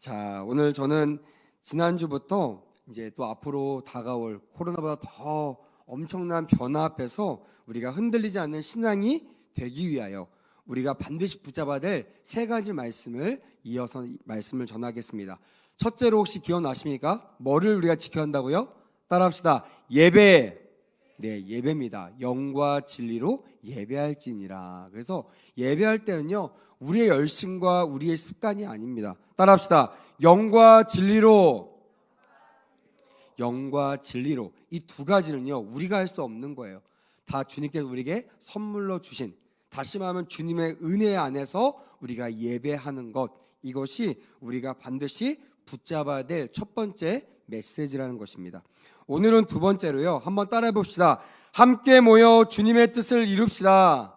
자, 오늘 저는 지난주부터 이제 또 앞으로 다가올 코로나보다 더 엄청난 변화 앞에서 우리가 흔들리지 않는 신앙이 되기 위하여 우리가 반드시 붙잡아야 될 세 가지 말씀을 이어서 말씀을 전하겠습니다. 첫째로 혹시 기억나십니까? 뭐를 우리가 지켜야 한다고요? 따라합시다. 예배. 네, 예배입니다. 영과 진리로 예배할지니라. 그래서 예배할 때는요, 우리의 열심과 우리의 습관이 아닙니다. 따라합시다. 영과 진리로. 영과 진리로. 이 두 가지는요, 우리가 할 수 없는 거예요. 다 주님께서 우리에게 선물로 주신, 다시 말하면 주님의 은혜 안에서 우리가 예배하는 것, 이것이 우리가 반드시 붙잡아야 될 첫 번째 메시지라는 것입니다. 오늘은 두 번째로요, 한번 따라해 봅시다. 함께 모여 주님의 뜻을 이룹시다.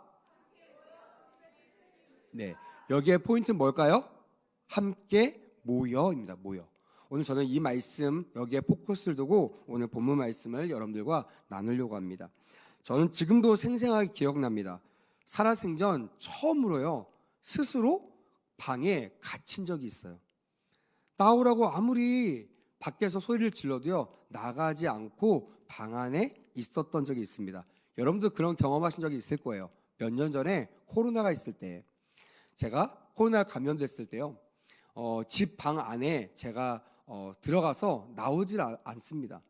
네, 여기에 포인트는 뭘까요? 함께 모여입니다. 모여. 오늘 저는 이 말씀, 여기에 포커스를 두고 오늘 본문 말씀을 여러분들과 나누려고 합니다. 저는 지금도 생생하게 기억납니다. 살아생전 처음으로요, 스스로 방에 갇힌 적이 있어요. 나오라고 아무리 밖에서 소리를 질러도요, 나가지 않고 방 안에 있었던 적이 있습니다. 여러분도 그런 경험하신 적이 있을 거예요. 몇 년 전에 코로나가 있을 때, 제가 코로나 감염됐을 때요, 집 방 안에 제가 들어가서 나오질 않습니다.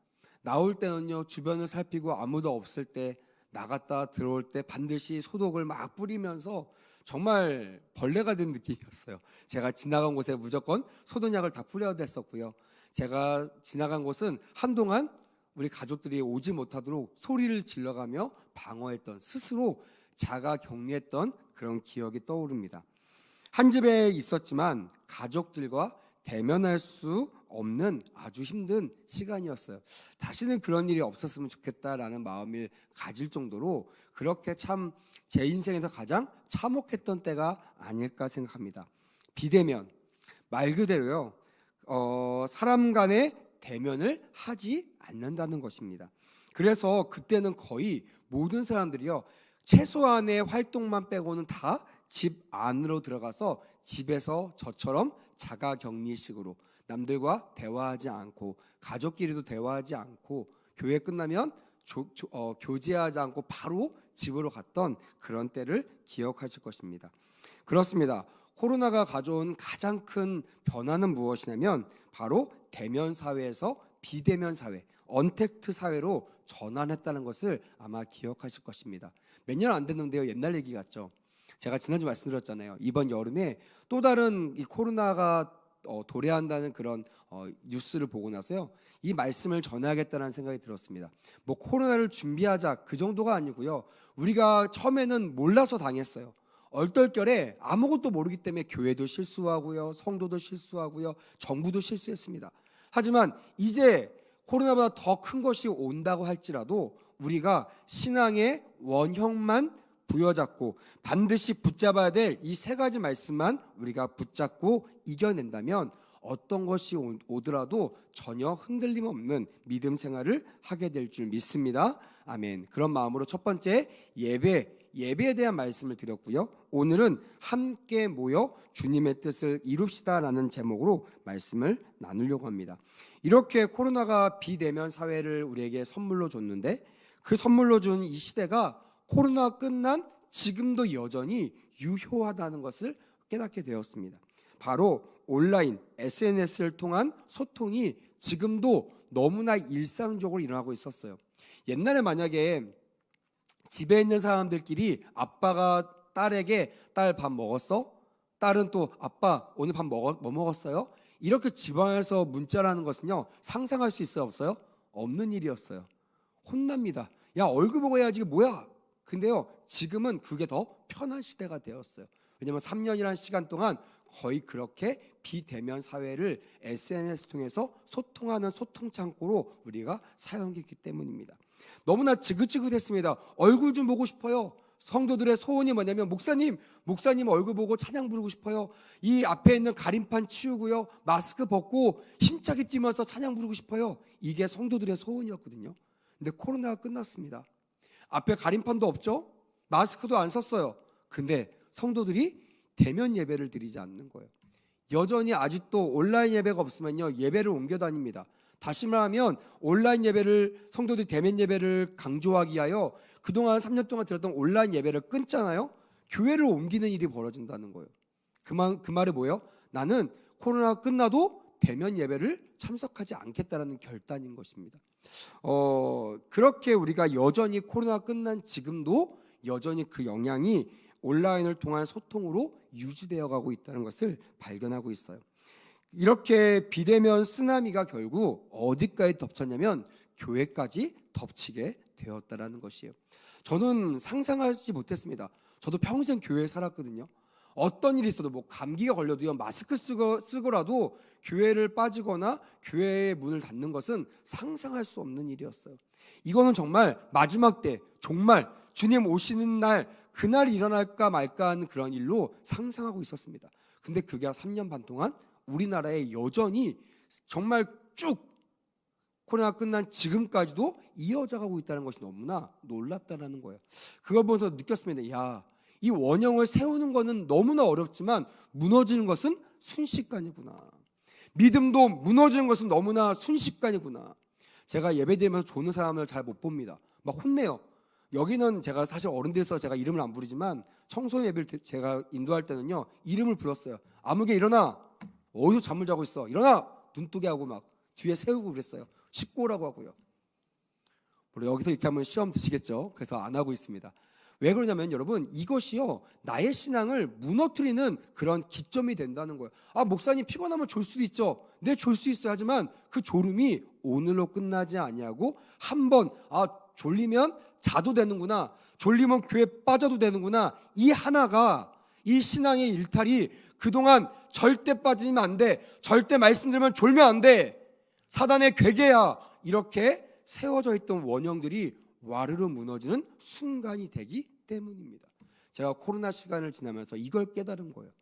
나올 때는요, 주변을 살피고 아무도 없을 때, 나갔다 들어올 때 반드시 소독을 막 뿌리면서 정말 벌레가 된 느낌이었어요. 제가 지나간 곳에 무조건 소독약을 다 뿌려야 됐었고요. 제가 지나간 곳은 한동안 우리 가족들이 오지 못하도록 소리를 질러가며 방어했던, 스스로 자가 격리했던 그런 기억이 떠오릅니다. 한 집에 있었지만 가족들과 대면할 수 없는 아주 힘든 시간이었어요. 다시는 그런 일이 없었으면 좋겠다라는 마음을 가질 정도로 그렇게 참 제 인생에서 가장 참혹했던 때가 아닐까 생각합니다. 비대면, 말 그대로요, 사람 간의 대면을 하지 않는다는 것입니다. 그래서 그때는 거의 모든 사람들이요, 최소한의 활동만 빼고는 다 집 안으로 들어가서 집에서 저처럼 자가격리식으로 남들과 대화하지 않고, 가족끼리도 대화하지 않고, 교회 끝나면 교제하지 않고 바로 집으로 갔던 그런 때를 기억하실 것입니다. 그렇습니다. 코로나가 가져온 가장 큰 변화는 무엇이냐면 바로 대면 사회에서 비대면 사회, 언택트 사회로 전환했다는 것을 아마 기억하실 것입니다. 몇 년 안 됐는데요, 옛날 얘기 같죠. 제가 지난주 말씀드렸잖아요. 이번 여름에 또 다른 이 코로나가 도래한다는 그런 뉴스를 보고 나서요, 이 말씀을 전해야겠다는 생각이 들었습니다. 뭐 코로나를 준비하자 그 정도가 아니고요, 우리가 처음에는 몰라서 당했어요. 얼떨결에 아무것도 모르기 때문에 교회도 실수하고요, 성도도 실수하고요, 정부도 실수했습니다. 하지만 이제 코로나보다 더 큰 것이 온다고 할지라도 우리가 신앙의 원형만 부여잡고 반드시 붙잡아야 될 이 세 가지 말씀만 우리가 붙잡고 이겨낸다면 어떤 것이 오더라도 전혀 흔들림 없는 믿음 생활을 하게 될 줄 믿습니다. 아멘. 그런 마음으로 첫 번째 예배에 대한 말씀을 드렸고요. 오늘은 함께 모여 주님의 뜻을 이룹시다라는 제목으로 말씀을 나누려고 합니다. 이렇게 코로나가 비대면 사회를 우리에게 선물로 줬는데, 그 선물로 준 이 시대가 코로나 끝난 지금도 여전히 유효하다는 것을 깨닫게 되었습니다. 바로 온라인, SNS를 통한 소통이 지금도 너무나 일상적으로 일어나고 있었어요. 옛날에 만약에 집에 있는 사람들끼리 아빠가 딸에게 딸 밥 먹었어? 딸은 또 아빠 오늘 밥 뭐 먹었어요? 이렇게 집안에서 문자라는 것은요, 상상할 수 있어요, 없어요? 없는 일이었어요. 혼납니다. 야, 얼굴 보고 해야지, 이게 뭐야? 근데요, 지금은 그게 더 편한 시대가 되었어요. 왜냐하면 3년이라는 시간 동안 거의 그렇게 비대면 사회를 SNS 통해서 소통하는 소통 창구로 우리가 사용했기 때문입니다. 너무나 지긋지긋했습니다. 얼굴 좀 보고 싶어요. 성도들의 소원이 뭐냐면 목사님 얼굴 보고 찬양 부르고 싶어요. 이 앞에 있는 가림판 치우고요, 마스크 벗고 힘차게 뛰면서 찬양 부르고 싶어요. 이게 성도들의 소원이었거든요. 근데 코로나가 끝났습니다. 앞에 가림판도 없죠. 마스크도 안 썼어요. 근데 성도들이 대면 예배를 드리지 않는 거예요. 여전히 아직도 온라인 예배가 없으면요, 예배를 옮겨 다닙니다. 다시 말하면 온라인 예배를, 성도들이 대면 예배를 강조하기 위하여 그동안 3년 동안 들었던 온라인 예배를 끊잖아요. 교회를 옮기는 일이 벌어진다는 거예요. 그 말이 뭐예요? 나는 코로나가 끝나도 대면 예배를 참석하지 않겠다라는 결단인 것입니다. 그렇게 우리가 여전히 코로나가 끝난 지금도 여전히 그 영향이 온라인을 통한 소통으로 유지되어 가고 있다는 것을 발견하고 있어요. 이렇게 비대면 쓰나미가 결국 어디까지 덮쳤냐면 교회까지 덮치게 되었다라는 것이에요. 저는 상상하지 못했습니다. 저도 평생 교회에 살았거든요. 어떤 일이 있어도 뭐 감기가 걸려도요, 마스크 쓰고라도 교회를 빠지거나 교회의 문을 닫는 것은 상상할 수 없는 일이었어요. 이거는 정말 마지막 때, 정말 주님 오시는 날, 그날이 일어날까 말까 하는 그런 일로 상상하고 있었습니다. 근데 그게 3년 반 동안 우리나라에 여전히 정말 쭉 코로나 끝난 지금까지도 이어져 가고 있다는 것이 너무나 놀랍다는 거예요. 그걸 보면서 느꼈습니다. 야, 이 원형을 세우는 것은 너무나 어렵지만 무너지는 것은 순식간이구나. 믿음도 무너지는 것은 너무나 순식간이구나. 제가 예배드리면서 조는 사람을 잘 못 봅니다. 막 혼내요. 여기는 제가 사실 어른들에서 제가 이름을 안 부르지만 청소년 예배를 제가 인도할 때는요, 이름을 불렀어요. 아무개 일어나. 어디서 잠을 자고 있어. 일어나. 눈뜨게 하고 막 뒤에 세우고 그랬어요. 씻고 오라고 하고요. 물론 여기서 이렇게 하면 시험 드시겠죠. 그래서 안 하고 있습니다. 왜 그러냐면 여러분, 이것이요, 나의 신앙을 무너뜨리는 그런 기점이 된다는 거예요. 아, 목사님 피곤하면 졸 수도 있죠. 네, 졸 수 있어요. 하지만 그 졸음이 오늘로 끝나지 아니하고 한번 졸리면 자도 되는구나, 졸리면 교회 빠져도 되는구나, 이 하나가, 이 신앙의 일탈이 그동안 절대 빠지면 안 돼, 절대 말씀 들으면 졸면 안 돼, 사단의 괴계야, 이렇게 세워져 있던 원형들이 와르르 무너지는 순간이 되기 때문입니다. 제가 코로나 시간을 지나면서 이걸 깨달은 거예요.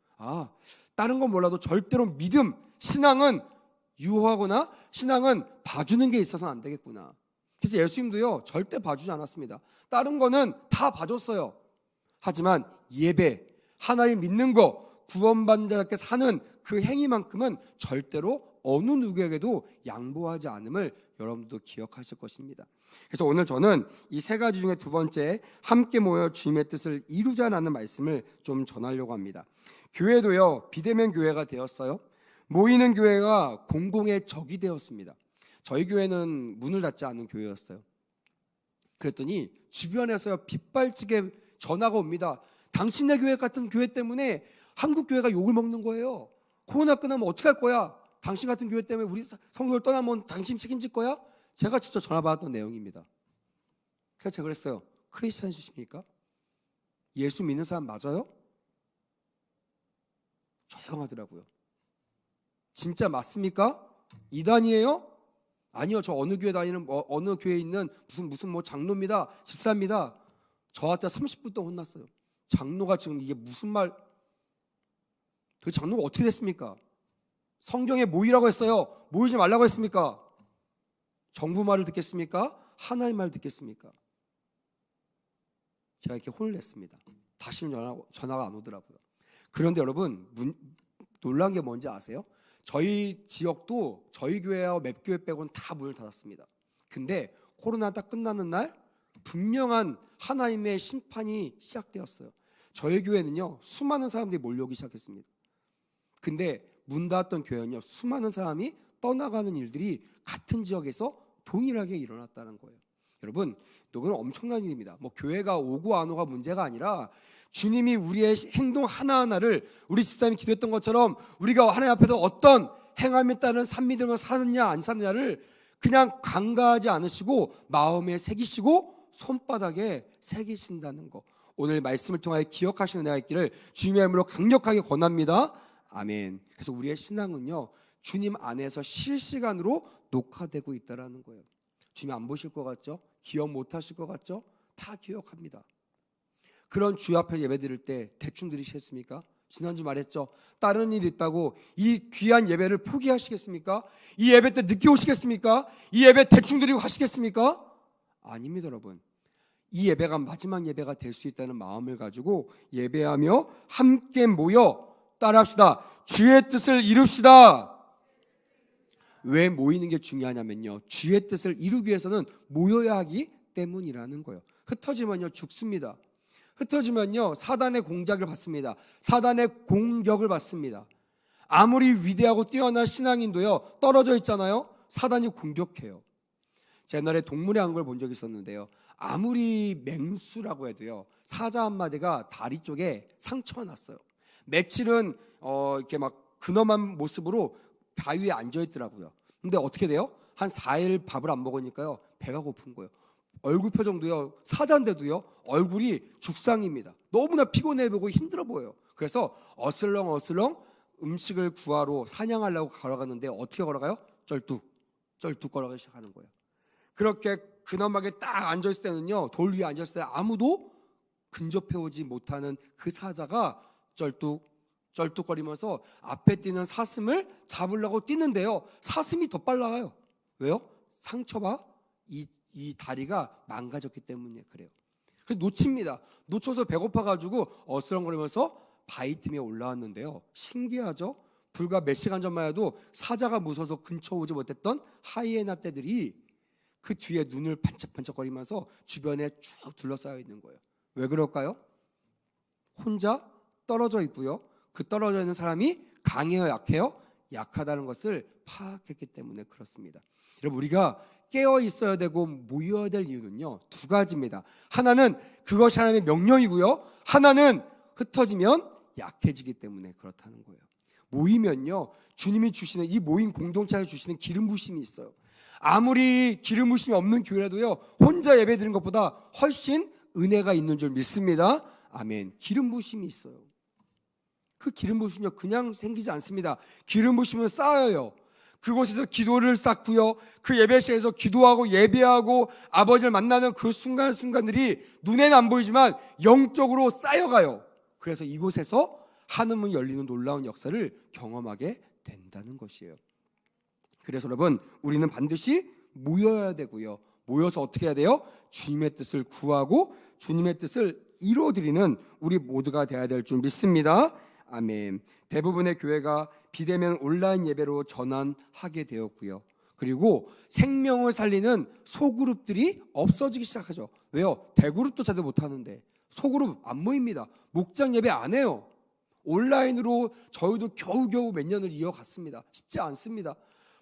다른 건 몰라도 절대로 믿음, 신앙은 유효하거나 신앙은 봐주는 게 있어서는 안 되겠구나. 그래서 예수님도요, 절대 봐주지 않았습니다. 다른 거는 다 봐줬어요. 하지만 예배, 하나님 믿는 거, 구원받는 자답게 사는 그 행위만큼은 절대로 어느 누구에게도 양보하지 않음을 여러분도 기억하실 것입니다. 그래서 오늘 저는 이 세 가지 중에 두 번째, 함께 모여 주님의 뜻을 이루자라는 말씀을 좀 전하려고 합니다. 교회도요, 비대면 교회가 되었어요. 모이는 교회가 공공의 적이 되었습니다. 저희 교회는 문을 닫지 않은 교회였어요. 그랬더니 주변에서요, 빗발치게 전화가 옵니다. 당신네 교회 같은 교회 때문에 한국 교회가 욕을 먹는 거예요. 코로나 끝나면 어떻게 할 거야? 당신 같은 교회 때문에 우리 성도를 떠나면 당신 책임질 거야? 제가 직접 전화 받았던 내용입니다. 그래서 제가 그랬어요. 크리스찬이십니까? 예수 믿는 사람 맞아요? 조용하더라고요. 진짜 맞습니까? 이단이에요? 아니요, 저 어느 교회 다니는 어느 교회에 있는 무슨 뭐 장로입니다, 집사입니다. 저한테 30분 동안 혼났어요. 장로가 지금 이게 무슨 말? 도대체 장로가 어떻게 됐습니까? 성경에 모이라고 했어요. 모이지 말라고 했습니까? 정부 말을 듣겠습니까? 하나님 말을 듣겠습니까? 제가 이렇게 혼을 냈습니다. 다시는 전화가 안 오더라고요. 그런데 여러분, 놀란 게 뭔지 아세요? 저희 지역도 저희 교회와 맵교회 빼고는 다 문을 닫았습니다. 근데 코로나 딱 끝나는 날 분명한 하나님의 심판이 시작되었어요. 저희 교회는요, 수많은 사람들이 몰려오기 시작했습니다. 근데 문 닫았던 교회는요, 수많은 사람이 떠나가는 일들이 같은 지역에서 동일하게 일어났다는 거예요. 여러분, 이건 엄청난 일입니다. 뭐 교회가 오고 안 오가 문제가 아니라 주님이 우리의 행동 하나하나를, 우리 집사님이 기도했던 것처럼 우리가 하나님 앞에서 어떤 행함에 따른 삶 믿음을 사느냐 안 사느냐를 그냥 간과하지 않으시고 마음에 새기시고 손바닥에 새기신다는 거, 오늘 말씀을 통하여 기억하시는 내가 있기를 주님의 이름으로 강력하게 권합니다. 아멘. 그래서 우리의 신앙은요, 주님 안에서 실시간으로 녹화되고 있다는 거예요. 주님 안 보실 것 같죠? 기억 못 하실 것 같죠? 다 기억합니다. 그런 주 앞에 예배 드릴 때 대충 드리시겠습니까? 지난주 말했죠. 다른 일이 있다고 이 귀한 예배를 포기하시겠습니까? 이 예배 때 늦게 오시겠습니까? 이 예배 대충 드리고 가시겠습니까? 아닙니다, 여러분. 이 예배가 마지막 예배가 될 수 있다는 마음을 가지고 예배하며 함께 모여 따라합시다. 주의 뜻을 이룹시다. 왜 모이는 게 중요하냐면요, 주의 뜻을 이루기 위해서는 모여야 하기 때문이라는 거예요. 흩어지면요 죽습니다. 흩어지면요 사단의 공작을 받습니다. 사단의 공격을 받습니다. 아무리 위대하고 뛰어난 신앙인도요 떨어져 있잖아요, 사단이 공격해요. 제 옛날에 동물의 한걸 본 적이 있었는데요, 아무리 맹수라고 해도요 사자 한 마리가 다리 쪽에 상처가 났어요. 며칠은 이렇게 막 근엄한 모습으로 바위에 앉아 있더라고요. 근데 어떻게 돼요? 한 4일 밥을 안 먹으니까요 배가 고픈 거예요. 얼굴 표정도요 사자인데도요 얼굴이 죽상입니다. 너무나 피곤해 보이고 힘들어 보여요. 그래서 어슬렁어슬렁 음식을 구하러 사냥하려고 걸어갔는데 어떻게 걸어가요? 쩔뚝 걸어가기 시작하는 거예요. 그렇게 근엄하게 딱 앉아있을 때는요, 돌 위에 앉았을 때 아무도 근접해 오지 못하는 그 사자가 쩔뚝거리면서 앞에 뛰는 사슴을 잡으려고 뛰는데요, 사슴이 더 빨라요. 왜요? 상처가 이 다리가 망가졌기 때문에 그래요. 그래서 놓칩니다. 놓쳐서 배고파가지고 어슬렁거리면서 바위 틈에 올라왔는데요, 신기하죠? 불과 몇 시간 전만 해도 사자가 무서워서 근처 오지 못했던 하이에나 떼들이 그 뒤에 눈을 반짝반짝거리면서 주변에 쭉 둘러싸여 있는 거예요. 왜 그럴까요? 혼자 떨어져 있고요, 그 떨어져 있는 사람이 강해요, 약해요? 약하다는 것을 파악했기 때문에 그렇습니다. 여러분, 우리가 깨어 있어야 되고 모여야 될 이유는요 두 가지입니다. 하나는 그것이 하나님의 명령이고요, 하나는 흩어지면 약해지기 때문에 그렇다는 거예요. 모이면요 주님이 주시는, 이 모임 공동체에 주시는 기름 부심이 있어요. 아무리 기름 부심이 없는 교회라도요 혼자 예배 드리는 것보다 훨씬 은혜가 있는 줄 믿습니다. 아멘. 기름 부심이 있어요. 그 기름 부심은요 그냥 생기지 않습니다. 기름 부심은 쌓여요. 그곳에서 기도를 쌓고요, 그 예배실에서 기도하고 예배하고 아버지를 만나는 그 순간순간들이 눈에는 안 보이지만 영적으로 쌓여가요. 그래서 이곳에서 하늘문 열리는 놀라운 역사를 경험하게 된다는 것이에요. 그래서 여러분, 우리는 반드시 모여야 되고요, 모여서 어떻게 해야 돼요? 주님의 뜻을 구하고 주님의 뜻을 이루어드리는 우리 모두가 되어야 될 줄 믿습니다. 아멘. 대부분의 교회가 비대면 온라인 예배로 전환하게 되었고요, 그리고 생명을 살리는 소그룹들이 없어지기 시작하죠. 왜요? 대그룹도 제대로 못하는데 소그룹 안 모입니다. 목장 예배 안 해요. 온라인으로 저희도 겨우겨우 몇 년을 이어갔습니다. 쉽지 않습니다.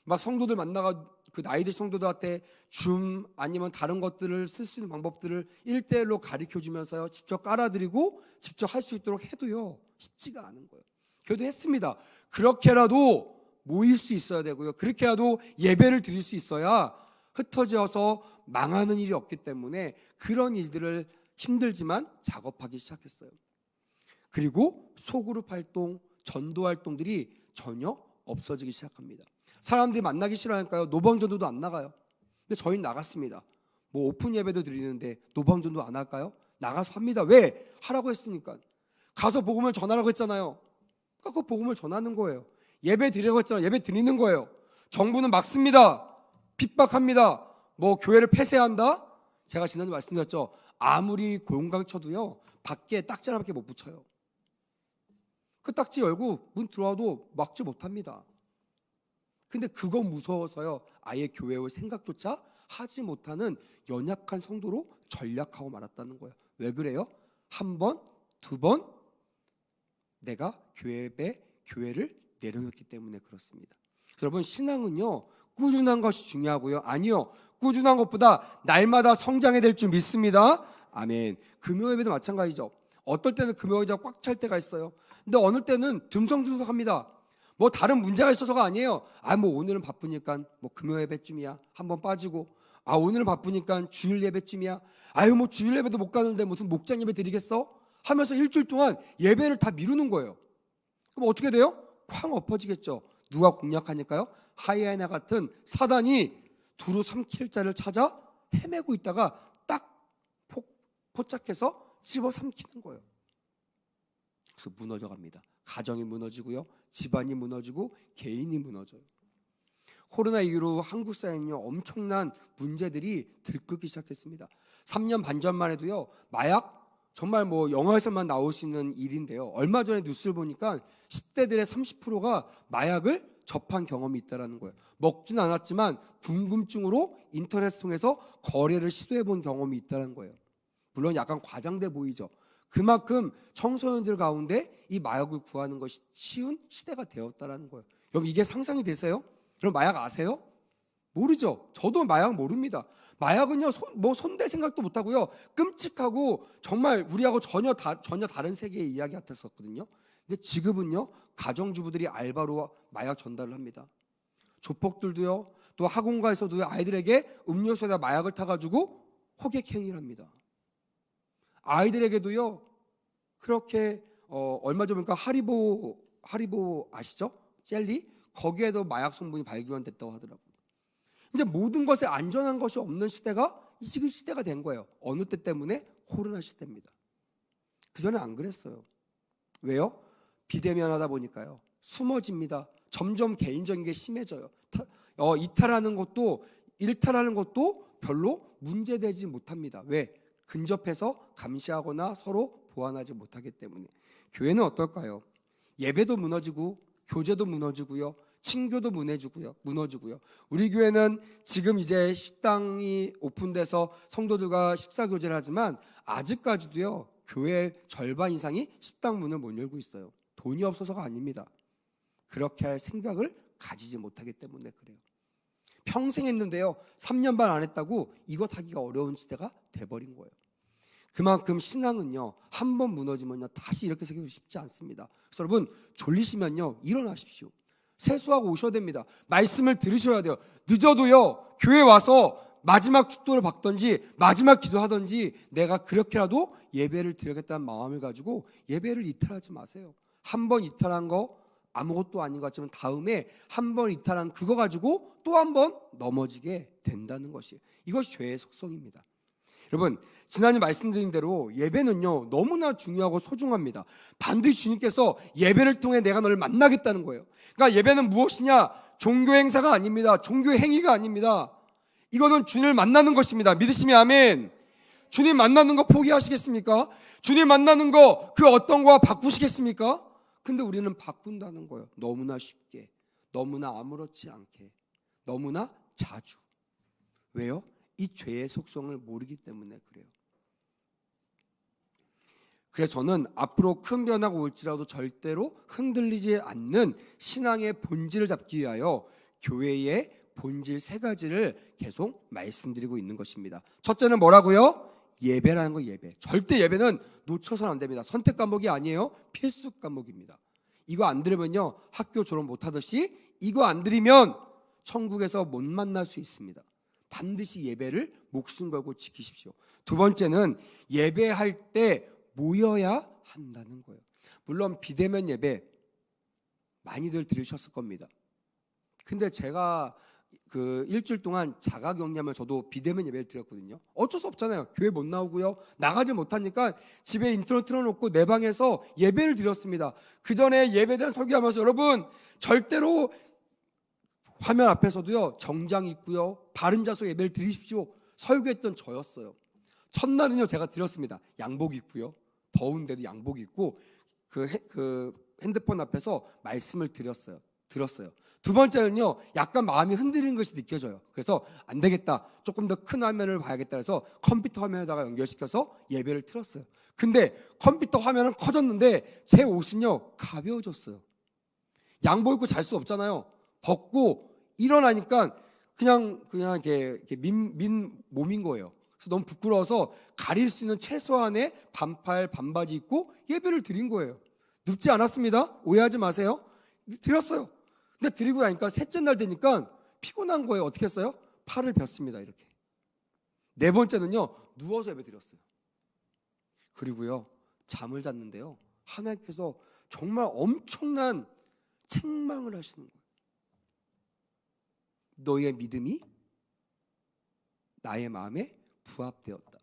막 성도들 만나가 그 나이 든 성도들한테 줌 아니면 다른 것들을 쓸 수 있는 방법들을 1대1로 가르쳐주면서요 직접 깔아드리고 직접 할 수 있도록 해도요 쉽지가 않은 거예요. 그래도 했습니다. 그렇게라도 모일 수 있어야 되고요, 그렇게라도 예배를 드릴 수 있어야 흩어져서 망하는 일이 없기 때문에 그런 일들을 힘들지만 작업하기 시작했어요. 그리고 소그룹 활동, 전도 활동들이 전혀 없어지기 시작합니다. 사람들이 만나기 싫어하니까요 노방전도도 안 나가요. 근데 저희는 나갔습니다. 뭐 오픈 예배도 드리는데 노방전도 안 할까요? 나가서 합니다. 왜? 하라고 했으니까. 가서 복음을 전하라고 했잖아요. 그러니까 그 복음을 전하는 거예요. 예배 드리라고 했잖아요. 예배 드리는 거예요. 정부는 막습니다. 핍박합니다. 뭐 교회를 폐쇄한다? 제가 지난주에 말씀드렸죠. 아무리 고용강 쳐도요 밖에 딱지 하나밖에 못 붙여요. 그 딱지 열고 문 들어와도 막지 못합니다. 근데 그거 무서워서요 아예 교회 올 생각조차 하지 못하는 연약한 성도로 전락하고 말았다는 거예요. 왜 그래요? 한 번, 두 번 내가 교회를 내려놓기 때문에 그렇습니다. 여러분, 신앙은요 꾸준한 것이 중요하고요, 아니요, 꾸준한 것보다 날마다 성장해야 될 줄 믿습니다. 아멘. 금요예배도 마찬가지죠. 어떨 때는 금요예배가 꽉 찰 때가 있어요. 근데 어느 때는 듬성듬성합니다. 뭐 다른 문제가 있어서가 아니에요. 뭐 오늘은 바쁘니까 뭐 금요 예배쯤이야 한번 빠지고, 오늘은 바쁘니까 주일 예배쯤이야, 뭐 주일 예배도 못 가는데 무슨 목장 예배 드리겠어? 하면서 일주일 동안 예배를 다 미루는 거예요. 그럼 어떻게 돼요? 쾅 엎어지겠죠. 누가 공략하니까요? 하이에나 같은 사단이 두루 삼킬 자를 찾아 헤매고 있다가 딱 포착해서 집어 삼키는 거예요. 그래서 무너져 갑니다. 가정이 무너지고요, 집안이 무너지고 개인이 무너져요. 코로나 이후로 한국 사회는요 엄청난 문제들이 들끓기 시작했습니다. 3년 반 전만 해도요 마약 정말 뭐 영화에서만 나올 수 있는 일인데요. 얼마 전에 뉴스를 보니까 10대들의 30%가 마약을 접한 경험이 있다는 거예요. 먹진 않았지만 궁금증으로 인터넷 통해서 거래를 시도해 본 경험이 있다는 거예요. 물론 약간 과장돼 보이죠. 그만큼 청소년들 가운데 이 마약을 구하는 것이 쉬운 시대가 되었다는 거예요. 여러분 이게 상상이 되세요? 그럼 마약 아세요? 모르죠. 저도 마약 모릅니다. 마약은요 뭐 손댈 생각도 못 하고요. 끔찍하고 정말 우리하고 전혀 다른 세계의 이야기 같았었거든요. 근데 지금은요 가정주부들이 알바로 마약 전달을 합니다. 조폭들도요 또 학원가에서도요 아이들에게 음료수에다 마약을 타가지고 호객행위를 합니다. 아이들에게도요 그렇게 얼마 전 보니까 하리보 아시죠? 젤리 거기에도 마약 성분이 발견됐다고 하더라고요. 이제 모든 것에 안전한 것이 없는 시대가 이 지금 시대가 된 거예요. 어느 때 때문에? 코로나 시대입니다. 그 전에 안 그랬어요. 왜요? 비대면하다 보니까요. 숨어집니다. 점점 개인적인 게 심해져요. 이탈하는 것도 일탈하는 것도 별로 문제되지 못합니다. 왜? 근접해서 감시하거나 서로 보완하지 못하기 때문에. 교회는 어떨까요? 예배도 무너지고 교제도 무너지고요. 친교도 무너지고요. 우리 교회는 지금 이제 식당이 오픈돼서 성도들과 식사 교제를 하지만 아직까지도요. 교회 절반 이상이 식당 문을 못 열고 있어요. 돈이 없어서가 아닙니다. 그렇게 할 생각을 가지지 못하기 때문에 그래요. 평생 했는데요. 3년 반 안 했다고 이것 하기가 어려운 시대가 돼버린 거예요. 그만큼 신앙은요. 한 번 무너지면요. 다시 이렇게 세우기 쉽지 않습니다. 그래서 여러분 졸리시면요. 일어나십시오. 세수하고 오셔야 됩니다. 말씀을 들으셔야 돼요. 늦어도요. 교회 와서 마지막 축도를 받든지 마지막 기도하든지 내가 그렇게라도 예배를 드리겠다는 마음을 가지고 예배를 이탈하지 마세요. 한 번 이탈한 거 아무것도 아닌 것 같지만 다음에 한 번 이탈한 그거 가지고 또 한 번 넘어지게 된다는 것이에요. 이것이 죄의 속성입니다. 여러분 지난주 말씀드린 대로 예배는요 너무나 중요하고 소중합니다. 반드시 주님께서 예배를 통해 내가 너를 만나겠다는 거예요. 그러니까 예배는 무엇이냐? 종교 행사가 아닙니다. 종교 행위가 아닙니다. 이거는 주님을 만나는 것입니다. 믿으시면 아멘. 주님 만나는 거 포기하시겠습니까? 주님 만나는 거 그 어떤 거와 바꾸시겠습니까? 근데 우리는 바꾼다는 거예요. 너무나 쉽게, 너무나 아무렇지 않게, 너무나 자주. 왜요? 이 죄의 속성을 모르기 때문에 그래요. 그래서 저는 앞으로 큰 변화가 올지라도 절대로 흔들리지 않는 신앙의 본질을 잡기 위하여 교회의 본질 3가지를 계속 말씀드리고 있는 것입니다. 첫째는 뭐라고요? 예배라는 거. 예배. 절대 예배는 놓쳐서는 안 됩니다. 선택 과목이 아니에요. 필수 과목입니다. 이거 안 들으면요 학교 졸업 못하듯이 이거 안 들으면 천국에서 못 만날 수 있습니다. 반드시 예배를 목숨 걸고 지키십시오. 두 번째는 예배할 때 모여야 한다는 거예요. 물론 비대면 예배 많이들 들으셨을 겁니다. 근데 제가 그 일주일 동안 자가격리하면 저도 비대면 예배를 드렸거든요. 어쩔 수 없잖아요. 교회 못 나오고요. 나가지 못하니까 집에 인터넷 틀어놓고 내 방에서 예배를 드렸습니다. 그 전에 예배에 대한 설교하면서 여러분 절대로 화면 앞에서도요 정장 입고요 바른 자세 예배를 드리십시오 설교했던 저였어요. 첫날은요 제가 드렸습니다. 양복 입고요 더운데도 양복 입고 그 핸드폰 앞에서 말씀을 들었어요. 두 번째는요 약간 마음이 흔들리는 것이 느껴져요. 그래서 안 되겠다, 조금 더 큰 화면을 봐야겠다 해서 컴퓨터 화면에다가 연결시켜서 예배를 틀었어요. 근데 컴퓨터 화면은 커졌는데 제 옷은요 가벼워졌어요. 양복 입고 잘 수 없잖아요. 벗고 일어나니까 그냥 이렇게 민 몸인 거예요. 그래서 너무 부끄러워서 가릴 수 있는 최소한의 반팔 반바지 입고 예배를 드린 거예요. 눕지 않았습니다. 오해하지 마세요. 드렸어요. 근데 드리고 나니까 셋째 날 되니까 피곤한 거예요. 어떻게 했어요? 팔을 폈습니다. 이렇게. 네 번째는요 누워서 예배 드렸어요. 그리고요 잠을 잤는데요 하나님께서 정말 엄청난 책망을 하시는 거예요. 너희의 믿음이 나의 마음에 부합되었다.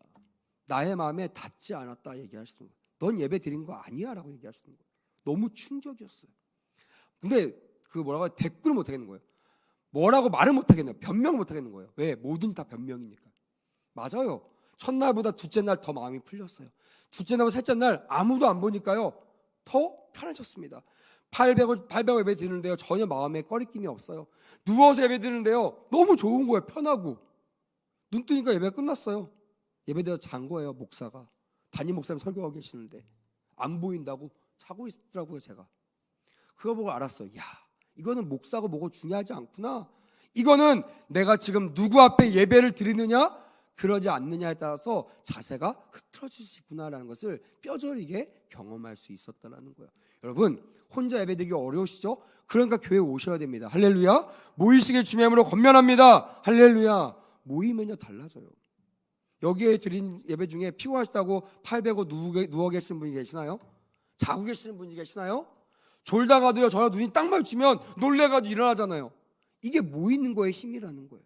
나의 마음에 닿지 않았다 얘기하시는 거예요. 넌 예배 드린 거 아니야 라고 얘기하시는 거예요. 너무 충격이었어요. 근데 그 뭐라고 댓글을 못 하겠는 거예요. 뭐라고 말을 못 하겠네요. 변명을 못 하겠는 거예요. 왜? 뭐든지 다 변명이니까. 맞아요. 첫날보다 둘째 날 더 마음이 풀렸어요. 둘째 날, 셋째 날 아무도 안 보니까요 더 편해졌습니다. 800 예배 드리는데요 전혀 마음에 꺼리낌이 없어요. 누워서 예배 드리는데요 너무 좋은 거예요. 편하고. 눈 뜨니까 예배 끝났어요. 예배드려 잔 거예요. 목사가 담임 목사님 설교하고 계시는데 안 보인다고 자고 있더라고요. 제가 그거 보고 알았어요. 야, 이거는 목사고 뭐고 중요하지 않구나. 이거는 내가 지금 누구 앞에 예배를 드리느냐 그러지 않느냐에 따라서 자세가 흐트러질 수 있구나라는 것을 뼈저리게 경험할 수 있었다는 거예요. 여러분 혼자 예배드리기 어려우시죠? 그러니까 교회에 오셔야 됩니다. 할렐루야. 모이시길 주님의 이름으로 권면합니다. 할렐루야. 모이면요 달라져요. 여기에 드린 예배 중에 피곤하시다고 팔 베고 누워 계시는 분이 계시나요? 자고 계시는 분이 계시나요? 졸다가도요 저랑 눈이 딱 마주치면 놀래가지고 일어나잖아요. 이게 모이는 거에 힘이라는 거예요.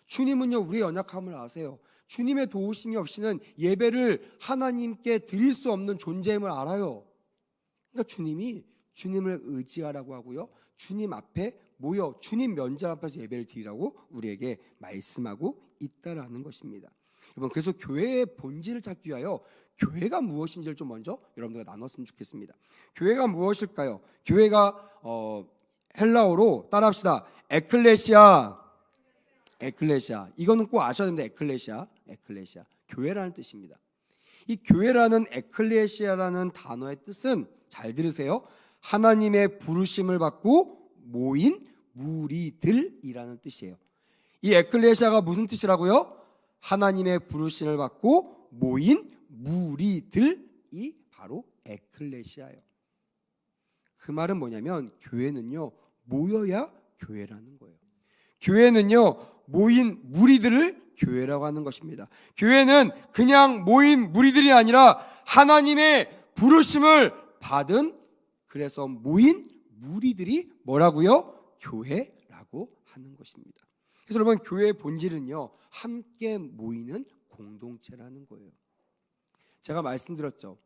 주님은요 우리의 연약함을 아세요. 주님의 도우심이 없이는 예배를 하나님께 드릴 수 없는 존재임을 알아요. 그러니까 주님을 의지하라고 하고요 주님 앞에 모여 주님 면전 앞에서 예배를 드리라고 우리에게 말씀하고 있다라는 것입니다. 여러분 그래서 교회의 본질을 찾기 위하여 교회가 무엇인지를 좀 먼저 여러분들과 나눴으면 좋겠습니다. 교회가 무엇일까요? 교회가 헬라어로 따라합시다. 에클레시아. 이거는 꼭 아셔야 됩니다. 에클레시아. 교회라는 뜻입니다. 이 교회라는 에클레시아라는 단어의 뜻은 잘 들으세요. 하나님의 부르심을 받고 모인 무리들이라는 뜻이에요. 이 에클레시아가 무슨 뜻이라고요? 하나님의 부르심을 받고 모인 무리들이 바로 에클레시아예요. 그 말은 뭐냐면 교회는요 모여야 교회라는 거예요. 교회는요 모인 무리들을 교회라고 하는 것입니다. 교회는 그냥 모인 무리들이 아니라 하나님의 부르심을 받은 그래서 모인 무리들이 뭐라고요? 교회라고 하는 것입니다. 그래서 여러분 교회의 본질은요 함께 모이는 공동체라는 거예요. 제가 말씀드렸죠.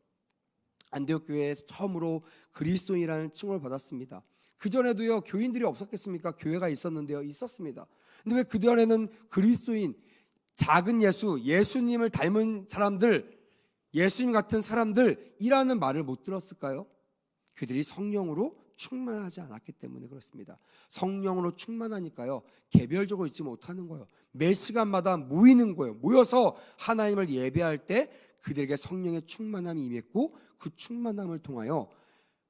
안디옥 교회에서 처음으로 그리스도인이라는 칭호를 받았습니다. 그전에도요 교인들이 없었겠습니까? 교회가 있었는데요. 있었습니다. 근데 왜 그전에는 그리스도인, 작은 예수님을 닮은 사람들, 예수님 같은 사람들이라는 말을 못 들었을까요? 그들이 성령으로 충만하지 않았기 때문에 그렇습니다. 성령으로 충만하니까요 개별적으로 있지 못하는 거예요. 매 시간마다 모이는 거예요. 모여서 하나님을 예배할 때 그들에게 성령의 충만함이 임했고 그 충만함을 통하여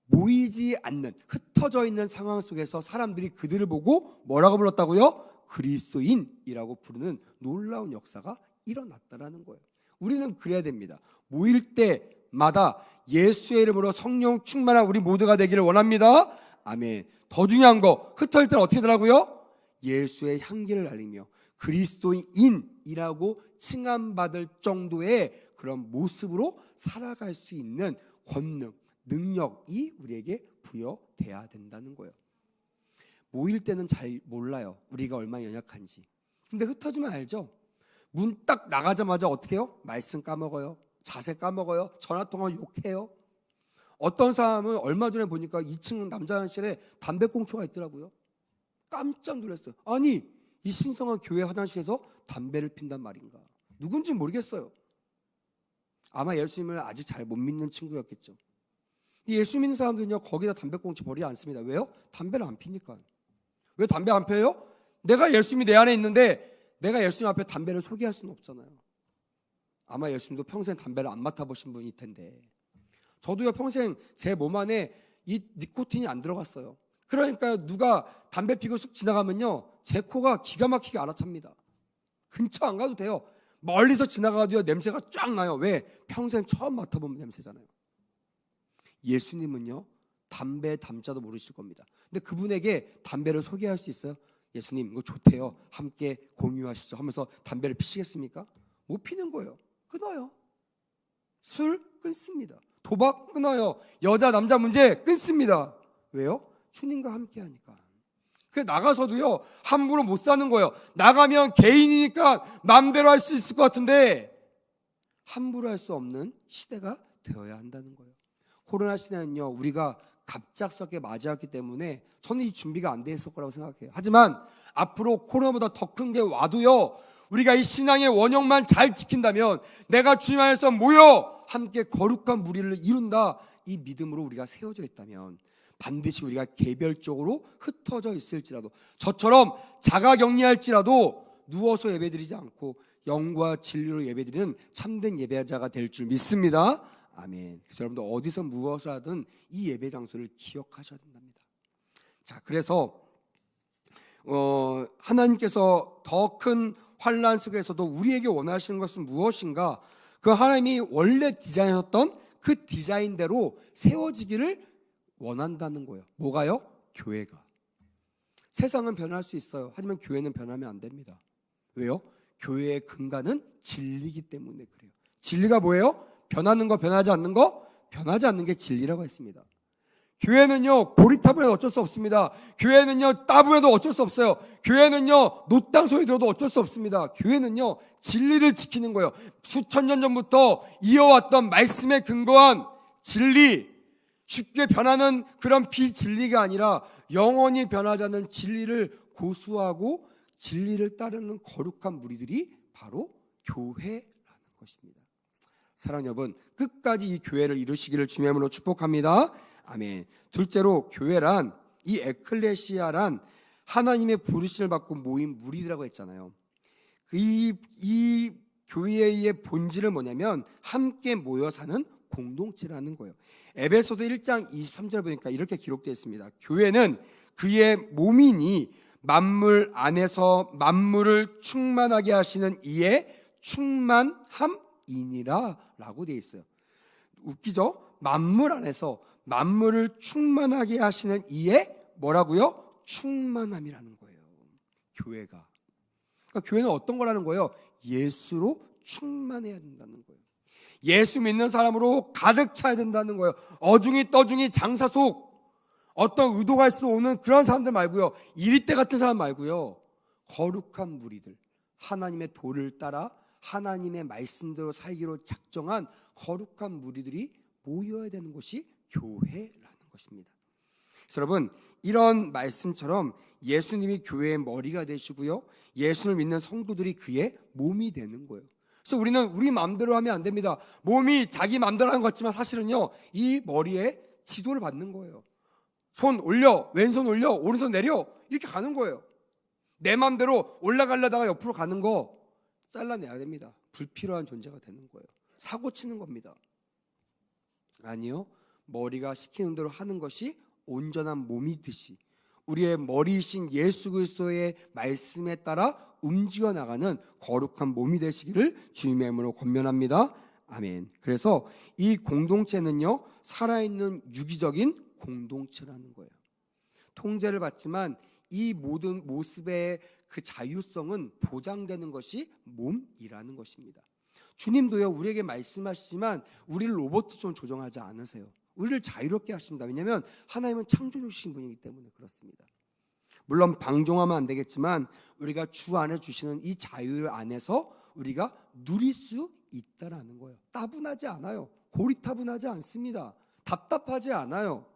모이지 않는 흩어져 있는 상황 속에서 사람들이 그들을 보고 뭐라고 불렀다고요? 그리스도인이라고 부르는 놀라운 역사가 일어났다라는 거예요. 우리는 그래야 됩니다. 모일 때마다 예수의 이름으로 성령 충만한 우리 모두가 되기를 원합니다. 아멘. 더 중요한 거 흩어질 때는 어떻게 되더라고요? 예수의 향기를 날리며 그리스도인이라고 칭함받을 정도의 그런 모습으로 살아갈 수 있는 권능, 능력이 우리에게 부여돼야 된다는 거예요. 모일 때는 잘 몰라요. 우리가 얼마나 연약한지. 근데 흩어지면 알죠. 문 딱 나가자마자 어떻게 해요? 말씀 까먹어요. 자세 까먹어요. 전화통화 욕해요. 어떤 사람은 얼마 전에 보니까 2층 남자 화장실에 담배꽁초가 있더라고요. 깜짝 놀랐어요. 아니 이 신성한 교회 화장실에서 담배를 핀단 말인가. 누군지 모르겠어요. 아마 예수님을 아직 잘 못 믿는 친구였겠죠. 예수 믿는 사람들은요 거기다 담배꽁초 버리지 않습니다. 왜요? 담배를 안 피니까. 왜 담배 안 펴요? 내가 예수님이 내 안에 있는데 내가 예수님 앞에 담배를 소개할 수는 없잖아요. 아마 예수님도 평생 담배를 안 맡아보신 분일 텐데 저도요 평생 제 몸 안에 이 니코틴이 안 들어갔어요. 그러니까 누가 담배 피고 쑥 지나가면요 제 코가 기가 막히게 알아찹니다. 근처 안 가도 돼요. 멀리서 지나가도요 냄새가 쫙 나요. 왜? 평생 처음 맡아본 냄새잖아요. 예수님은요 담배 담자도 모르실 겁니다. 근데 그분에게 담배를 소개할 수 있어요? 예수님 이거 좋대요. 함께 공유하시죠 하면서 담배를 피시겠습니까? 못 피는 거예요. 끊어요. 술 끊습니다. 도박 끊어요. 여자 남자 문제 끊습니다. 왜요? 주님과 함께 하니까. 그래서 나가서도요 함부로 못 사는 거예요. 나가면 개인이니까 마음대로 할 수 있을 것 같은데 함부로 할 수 없는 시대가 되어야 한다는 거예요. 코로나 시대는요 우리가 갑작스럽게 맞이했기 때문에 저는 이 준비가 안 돼 있을 거라고 생각해요. 하지만 앞으로 코로나보다 더 큰 게 와도요 우리가 이 신앙의 원형만 잘 지킨다면 내가 주님 안에서 모여 함께 거룩한 무리를 이룬다, 이 믿음으로 우리가 세워져 있다면 반드시 우리가 개별적으로 흩어져 있을지라도, 저처럼 자가격리할지라도 누워서 예배드리지 않고 영과 진리로 예배드리는 참된 예배자가 될 줄 믿습니다. 아멘. 그래서 여러분들 어디서 무엇을 하든 이 예배 장소를 기억하셔야 된답니다. 자, 그래서 하나님께서 더 큰 환난 속에서도 우리에게 원하시는 것은 무엇인가? 그 하나님이 원래 디자인하셨던 그 디자인대로 세워지기를 원한다는 거예요. 뭐가요? 교회가. 세상은 변할 수 있어요. 하지만 교회는 변하면 안 됩니다. 왜요? 교회의 근간은 진리이기 때문에 그래요. 진리가 뭐예요? 변하는 거, 변하지 않는 거? 변하지 않는 게 진리라고 했습니다. 교회는요, 고리타분해도 어쩔 수 없습니다. 교회는요, 따분해도 어쩔 수 없어요. 교회는요, 노땅 소리 들어도 어쩔 수 없습니다. 교회는요, 진리를 지키는 거예요. 수천 년 전부터 이어왔던 말씀에 근거한 진리, 쉽게 변하는 그런 비진리가 아니라 영원히 변하지 않는 진리를 고수하고 진리를 따르는 거룩한 무리들이 바로 교회라는 것입니다. 사랑하는 여러분, 끝까지 이 교회를 이루시기를 주님의 이름으로 축복합니다. 아멘. 둘째로, 교회란, 이 에클레시아란 하나님의 부르심을 받고 모인 무리라고 했잖아요. 이 교회의 본질은 뭐냐면 함께 모여 사는 공동체라는 거예요. 에베소서 1장 23절에 보니까 이렇게 기록되어 있습니다. 교회는 그의 몸이니 만물 안에서 만물을 충만하게 하시는 이의 충만함이니라 라고 되어 있어요. 웃기죠? 만물 안에서 만물을 충만하게 하시는 이의 뭐라고요? 충만함이라는 거예요. 교회가. 그러니까 교회는 어떤 거라는 거예요? 예수로 충만해야 된다는 거예요. 예수 믿는 사람으로 가득 차야 된다는 거예요. 어중이 떠중이 장사 속 어떤 의도가 있어 오는 그런 사람들 말고요, 이리때 같은 사람 말고요, 거룩한 무리들, 하나님의 도를 따라 하나님의 말씀대로 살기로 작정한 거룩한 무리들이 모여야 되는 것이 교회라는 것입니다. 그래서 여러분, 이런 말씀처럼 예수님이 교회의 머리가 되시고요, 예수를 믿는 성도들이 그의 몸이 되는 거예요. 그래서 우리는 우리 마음대로 하면 안 됩니다. 몸이 자기 마음대로 하는 것 같지만 사실은요, 이 머리에 지도를 받는 거예요. 손 올려, 왼손 올려, 오른손 내려, 이렇게 가는 거예요. 내 마음대로 올라가려다가 옆으로 가는 거 잘라내야 됩니다. 불필요한 존재가 되는 거예요. 사고 치는 겁니다. 아니요, 머리가 시키는 대로 하는 것이 온전한 몸이듯이 우리의 머리이신 예수 그리스도의 말씀에 따라 움직여 나가는 거룩한 몸이 되시기를 주님의 이름으로 권면합니다. 아멘. 그래서 이 공동체는요, 살아있는 유기적인 공동체라는 거예요. 통제를 받지만 이 모든 모습의 그 자유성은 보장되는 것이 몸이라는 것입니다. 주님도요, 우리에게 말씀하시지만 우리를 로봇처럼 조정하지 않으세요. 우리를 자유롭게 하십니다. 왜냐하면 하나님은 창조주신 분이기 때문에 그렇습니다. 물론 방종하면 안 되겠지만 우리가 주 안에 주시는 이 자유 안에서 우리가 누릴 수 있다라는 거예요. 따분하지 않아요. 고리타분하지 않습니다. 답답하지 않아요.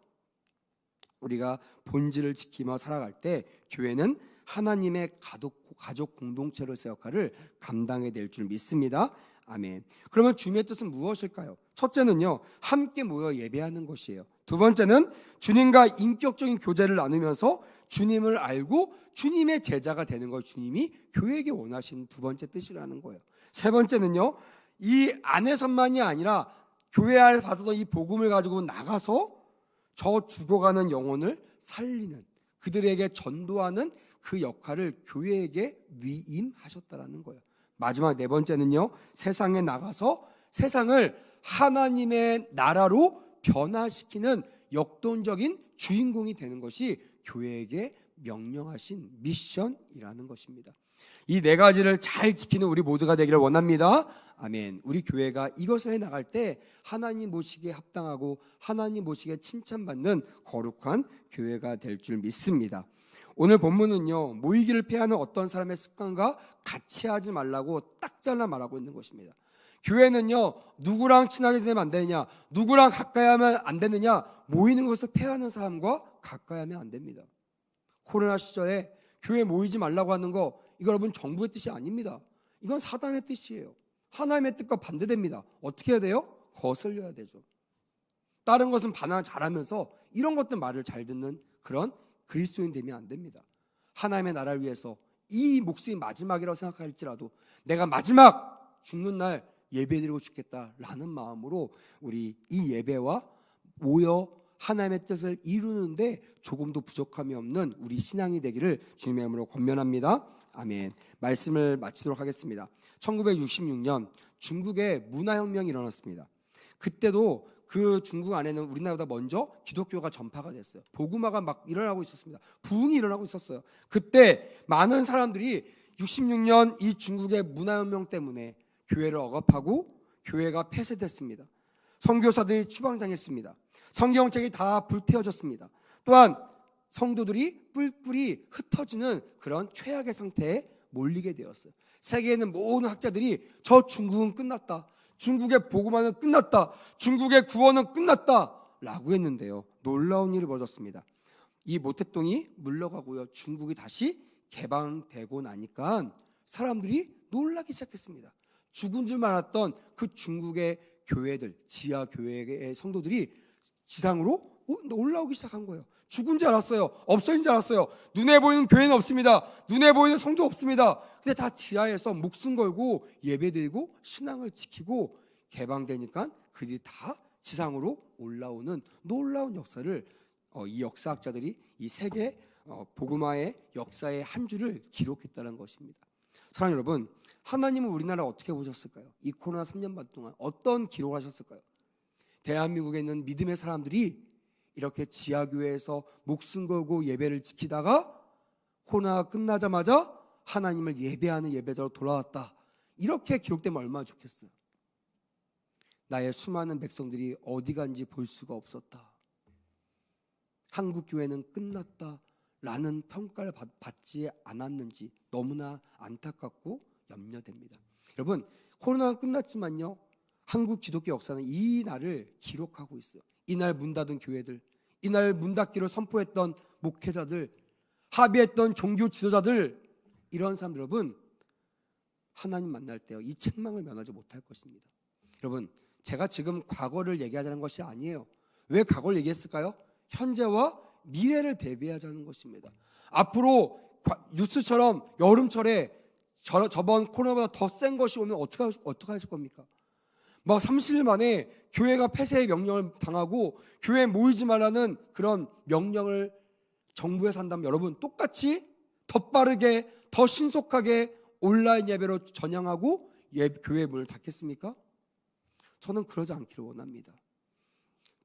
우리가 본질을 지키며 살아갈 때 교회는 하나님의 가족 공동체로서의 역할을 감당해야 될 줄 믿습니다. 아멘. 그러면 주님의 뜻은 무엇일까요? 첫째는요, 함께 모여 예배하는 것이에요. 두 번째는 주님과 인격적인 교제를 나누면서 주님을 알고 주님의 제자가 되는 걸 주님이 교회에게 원하시는 두 번째 뜻이라는 거예요. 세 번째는요, 이 안에서만이 아니라 교회 안에서 받았던 이 복음을 가지고 나가서 저 죽어가는 영혼을 살리는, 그들에게 전도하는 그 역할을 교회에게 위임하셨다라는 거예요. 마지막 네 번째는요, 세상에 나가서 세상을 하나님의 나라로 변화시키는 역동적인 주인공이 되는 것이 교회에게 명령하신 미션이라는 것입니다. 이 네 가지를 잘 지키는 우리 모두가 되기를 원합니다. 아멘. 우리 교회가 이것을 해나갈 때 하나님 보시기에 합당하고 하나님 보시기에 칭찬받는 거룩한 교회가 될 줄 믿습니다. 오늘 본문은요, 모이기를 피하는 어떤 사람의 습관과 같이 하지 말라고 딱 잘라 말하고 있는 것입니다. 교회는요, 누구랑 친하게 지내면 안 되느냐, 누구랑 가까이 하면 안 되느냐, 모이는 것을 피하는 사람과 가까이 하면 안 됩니다. 코로나 시절에 교회 모이지 말라고 하는 거, 이거 여러분 정부의 뜻이 아닙니다. 이건 사단의 뜻이에요. 하나님의 뜻과 반대됩니다. 어떻게 해야 돼요? 거슬려야 되죠. 다른 것은 반항 잘하면서 이런 것들 말을 잘 듣는 그런 그리스도인 되면 안 됩니다. 하나님의 나라를 위해서 이 목숨이 마지막이라고 생각할지라도 내가 마지막 죽는 날 예배드리고 죽겠다라는 마음으로 우리 이 예배와 모여 하나님의 뜻을 이루는데 조금도 부족함이 없는 우리 신앙이 되기를 주님의 이름으로 권면합니다. 아멘. 말씀을 마치도록 하겠습니다. 1966년 중국에 문화혁명이 일어났습니다. 그때도 그 중국 안에는 우리나라보다 먼저 기독교가 전파가 됐어요. 복음화가 막 일어나고 있었습니다. 부흥이 일어나고 있었어요. 그때 많은 사람들이 66년 이 중국의 문화혁명 때문에 교회를 억압하고 교회가 폐쇄됐습니다. 선교사들이 추방당했습니다. 성경책이 다 불태워졌습니다. 또한 성도들이 뿔뿔이 흩어지는 그런 최악의 상태에 몰리게 되었어요. 세계에 있는 모든 학자들이 저 중국은 끝났다, 중국의 복음화는 끝났다, 중국의 구원은 끝났다 라고 했는데요, 놀라운 일이 벌어졌습니다. 이 모택동이 물러가고요, 중국이 다시 개방되고 나니까 사람들이 놀라기 시작했습니다. 죽은 줄 알았던 그 중국의 교회들, 지하 교회의 성도들이 지상으로 올라오기 시작한 거예요. 죽은 줄 알았어요. 없어진 줄 알았어요. 눈에 보이는 교회는 없습니다. 눈에 보이는 성도 없습니다. 근데 다 지하에서 목숨 걸고 예배드리고 신앙을 지키고 개방되니까 그들이 다 지상으로 올라오는 놀라운 역사를 이 역사학자들이 이 세계 복음화의 역사의 한 줄을 기록했다는 것입니다. 사랑하는 여러분, 하나님은 우리나라 어떻게 보셨을까요? 이 코로나 3년 반 동안 어떤 기록을 하셨을까요? 대한민국에 있는 믿음의 사람들이 이렇게 지하교회에서 목숨 걸고 예배를 지키다가 코로나가 끝나자마자 하나님을 예배하는 예배자로 돌아왔다, 이렇게 기록되면 얼마나 좋겠어요. 나의 수많은 백성들이 어디 간지 볼 수가 없었다, 한국교회는 끝났다 라는 평가를 받지 않았는지 너무나 안타깝고 염려됩니다. 여러분, 코로나가 끝났지만요, 한국 기독교 역사는 이 날을 기록하고 있어요. 이날 문 닫은 교회들, 이날 문 닫기를 선포했던 목회자들, 합의했던 종교 지도자들, 이런 사람들, 여러분 하나님 만날 때요 이 책망을 면하지 못할 것입니다. 여러분, 제가 지금 과거를 얘기하자는 것이 아니에요. 왜 과거를 얘기했을까요? 현재와 미래를 대비하자는 것입니다. 앞으로 뉴스처럼 여름철에 저번 코로나보다 더 센 것이 오면 어떻게 하실 겁니까? 막 30일 만에 교회가 폐쇄의 명령을 당하고 교회에 모이지 말라는 그런 명령을 정부에서 한다면 여러분 똑같이 더 빠르게 더 신속하게 온라인 예배로 전향하고 교회 문을 닫겠습니까? 저는 그러지 않기를 원합니다.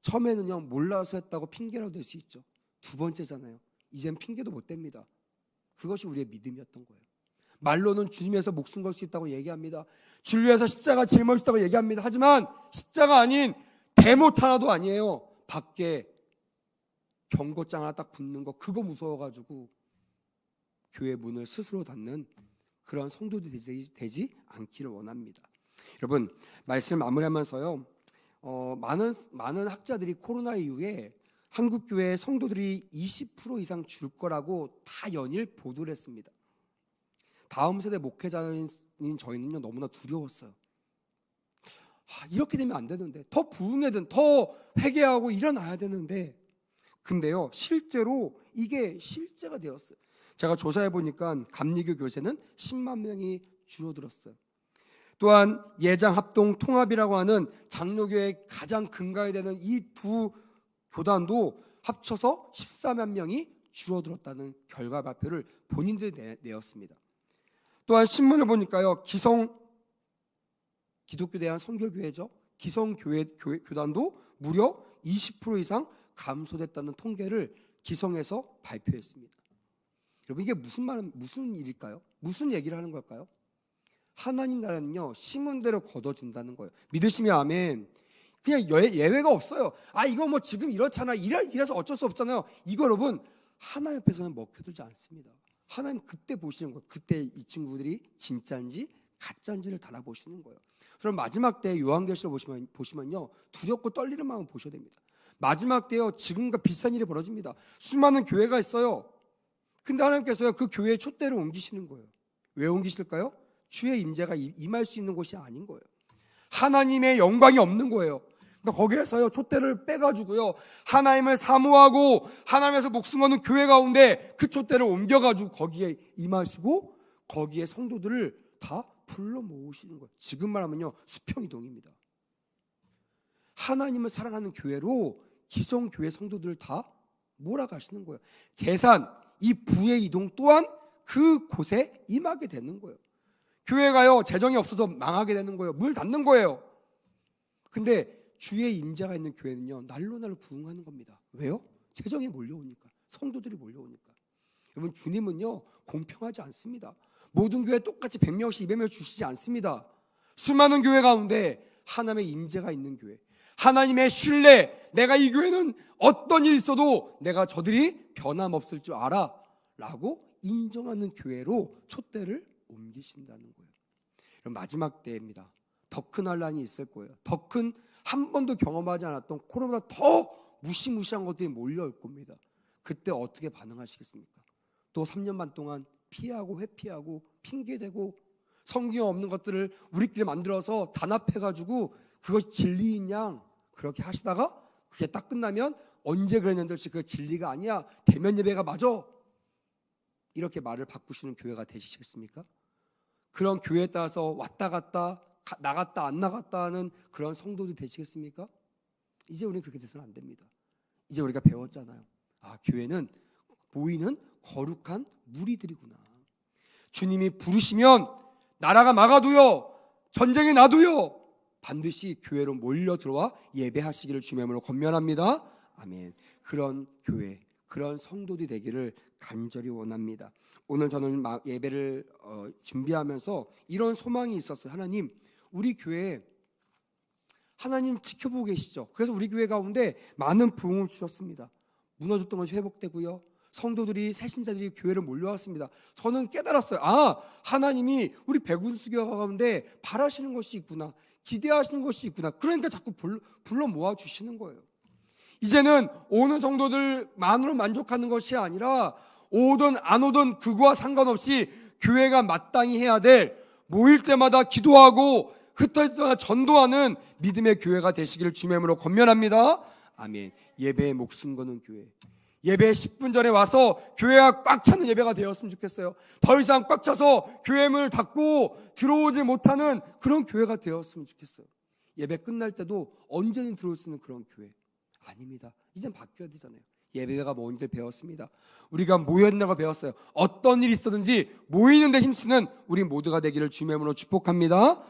처음에는요 몰라서 했다고 핑계라도 될 수 있죠. 두 번째잖아요. 이젠 핑계도 못 댑니다. 그것이 우리의 믿음이었던 거예요. 말로는 주님에서 목숨 걸 수 있다고 얘기합니다. 주를 위해서 십자가 짊을 수 있다고 얘기합니다. 하지만 십자가 아닌 대못 하나도 아니에요. 밖에 경고장 하나 딱 붙는 거, 그거 무서워가지고 교회 문을 스스로 닫는 그런 성도들이 되지 않기를 원합니다. 여러분, 말씀 마무리하면서요, 많은 학자들이 코로나 이후에 한국 교회 성도들이 20% 이상 줄 거라고 다 연일 보도를 했습니다. 다음 세대 목회자인 저희는요 너무나 두려웠어요. 이렇게 되면 안 되는데, 더 부흥하든 더 회개하고 일어나야 되는데, 근데요 실제로 이게 실제가 되었어요. 제가 조사해 보니까 감리교 교제는 10만 명이 줄어들었어요. 또한 예장 합동 통합이라고 하는 장로교의 가장 근간이 되는 이 두 교단도 합쳐서 14만 명이 줄어들었다는 결과 발표를 본인들이 내었습니다. 또한 신문을 보니까요, 기독교 대한 선교교회죠, 교단도 무려 20% 이상 감소됐다는 통계를 기성에서 발표했습니다. 여러분, 이게 무슨 일일까요? 무슨 얘기를 하는 걸까요? 하나님 나라는요 심은 대로 거둬준다는 거예요. 믿으시면 아멘. 그냥 예외가 없어요. 이거 뭐 지금 이렇잖아, 이래서 어쩔 수 없잖아요. 이거 여러분 하나님 앞에서는 먹혀들지 않습니다. 하나님 그때 보시는 거예요. 그때 이 친구들이 진짜인지 가짜인지를 달아보시는 거예요. 그럼 마지막 때 요한계시록 보시면요 두렵고 떨리는 마음 보셔야 됩니다. 마지막 때요 지금과 비슷한 일이 벌어집니다. 수많은 교회가 있어요. 근데 하나님께서요 그 교회의 촛대를 옮기시는 거예요. 왜 옮기실까요? 주의 임재가 임할 수 있는 곳이 아닌 거예요. 하나님의 영광이 없는 거예요. 그러니까 거기에서요, 촛대를 빼가지고요, 하나님을 사모하고 하나님에서 목숨 거는 교회 가운데 그 촛대를 옮겨가지고 거기에 임하시고 거기에 성도들을 다 불러 모으시는 거예요. 지금 말하면요, 수평이동입니다. 하나님을 사랑하는 교회로 기성교회 성도들을 다 몰아가시는 거예요. 재산, 이 부의 이동 또한 그곳에 임하게 되는 거예요. 교회가요, 재정이 없어서 망하게 되는 거예요. 문 닫는 거예요. 근데 주의 임재가 있는 교회는요, 날로 날로 부흥하는 겁니다. 왜요? 재정이 몰려오니까, 성도들이 몰려오니까. 여러분, 주님은요 공평하지 않습니다. 모든 교회 똑같이 100명씩 200명 주시지 않습니다. 수많은 교회 가운데 하나님의 임재가 있는 교회, 하나님의 신뢰, 내가 이 교회는 어떤 일이 있어도 내가 저들이 변함없을 줄 알아 라고 인정하는 교회로 촛대를 옮기신다는 거예요. 그럼 마지막 때입니다. 더 큰 환란이 있을 거예요. 더 큰, 한 번도 경험하지 않았던 코로나보다 더 무시무시한 것들이 몰려올 겁니다. 그때 어떻게 반응하시겠습니까? 또 3년 반 동안 피하고 회피하고 핑계대고 성경 없는 것들을 우리끼리 만들어서 단합해가지고 그것이 진리인 양 그렇게 하시다가 그게 딱 끝나면 언제 그랬는데 그 진리가 아니야, 대면 예배가 맞아, 이렇게 말을 바꾸시는 교회가 되시겠습니까? 그런 교회에 따라서 왔다 갔다 나갔다 안 나갔다 하는 그런 성도들이 되시겠습니까? 이제 우리는 그렇게 돼서는 안 됩니다. 이제 우리가 배웠잖아요. 아, 교회는 모이는 거룩한 무리들이구나. 주님이 부르시면 나라가 막아도요, 전쟁이 나도요, 반드시 교회로 몰려 들어와 예배하시기를 주님의 이름으로 권면합니다. 아멘. 그런 교회, 그런 성도들이 되기를 간절히 원합니다. 오늘 저는 예배를 준비하면서 이런 소망이 있었어요. 하나님, 우리 교회에 하나님 지켜보고 계시죠. 그래서 우리 교회 가운데 많은 부흥을 주셨습니다. 무너졌던 것이 회복되고요, 성도들이, 새신자들이 교회를 몰려왔습니다. 저는 깨달았어요. 아, 하나님이 우리 백운수교 가운데 바라시는 것이 있구나, 기대하시는 것이 있구나. 그러니까 자꾸 불러 모아주시는 거예요. 이제는 오는 성도들만으로 만족하는 것이 아니라 오든 안 오든 그거와 상관없이 교회가 마땅히 해야 될, 모일 때마다 기도하고 흩어질 때마다 전도하는 믿음의 교회가 되시기를 주님의 이름으로 권면합니다. 아멘. 예배에 목숨 거는 교회, 예배 10분 전에 와서 교회가 꽉 차는 예배가 되었으면 좋겠어요. 더 이상 꽉 차서 교회 문을 닫고 들어오지 못하는 그런 교회가 되었으면 좋겠어요. 예배 끝날 때도 언제든 들어올 수 있는 그런 교회 아닙니다. 이젠 바뀌어야 되잖아요. 예배가 뭔지 배웠습니다. 우리가 모였나가 배웠어요. 어떤 일이 있었든지 모이는 데 힘쓰는 우리 모두가 되기를 주님의 이름으로 축복합니다.